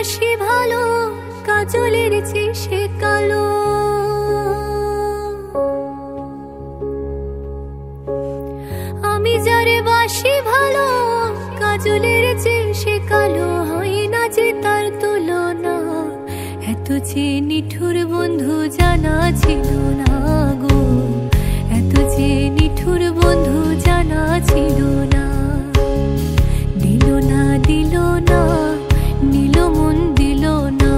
বাসি ভালো, কাজলের চেয়ে সে কালো। আমি যারে বাসি ভালো, কাজলের চেয়ে সে কালো, হয় না যে তার তুলনা। এত যে নিঠুর বন্ধু জানা ছিল না গো, এত যে নিঠুর বন্ধু জানা ছিল না। দিল না দিল না, নিল মন দিল না,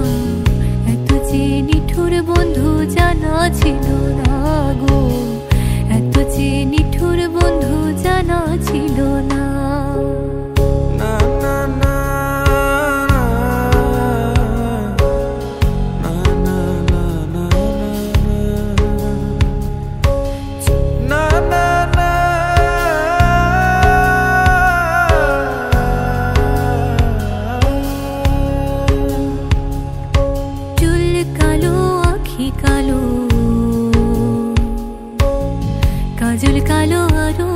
এত যে নিঠুর বন্ধু জানা ছিল না গো, এত যে নিঠুর বন্ধু জানা ছিল না। কাজল কালো আরো,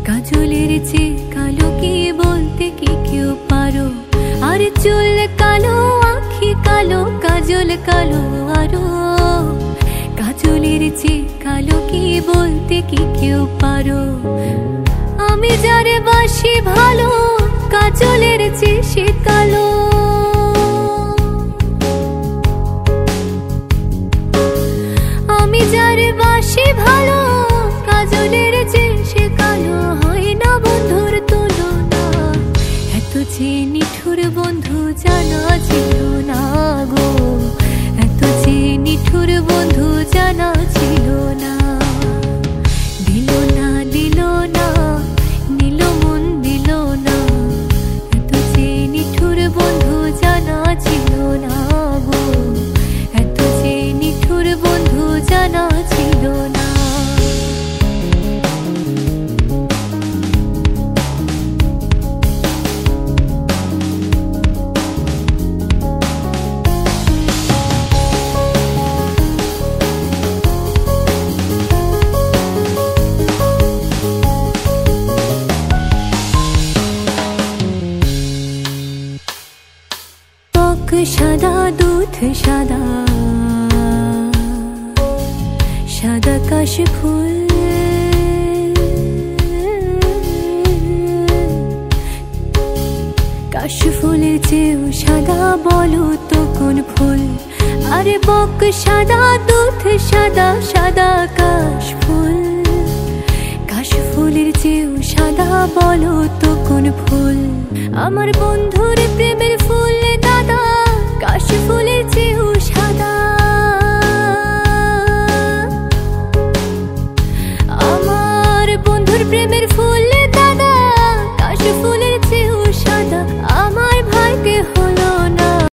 কাজলের চেয়ে কালো কি বলতে কি কেউ পারো? আর চুল কালো আখি কালো, কাজল কালো আরো, কাজলের চেয়ে কালো কি বলতে কি কেউ পারো? আমি যারে বাসি ভালো, কাজলের চেয়ে সে কালো। আমি যারে বাসি ভালো, কাজলের চেয়ে সে কালো, হয় না বন্ধুর তুলনা। এত যে নিঠুর বন্ধু জানা ছিল না গো, এত যে নিঠুর বন্ধু জানা ছিল না। দিল না দিল না, নিল মন দিল না, এত যে নিঠুর বন্ধু জানা ছিল না গো, এত যে নিঠুর বন্ধু জানা ছিল না। ত্বক সাদা দুধ সাদা, সাদা কাশ ফুল, কাশ ফুলের চেয়েও সাদা বলো তো কোন ফুল? আরে বক সাদা দুধ সাদা, সাদা কাশ ফুল, কাশ ফুলের চেয়েও সাদা বলো তো কোন ফুল? আমার বন্ধুর প্রেমের ফুল দাদা, কাশ ফুল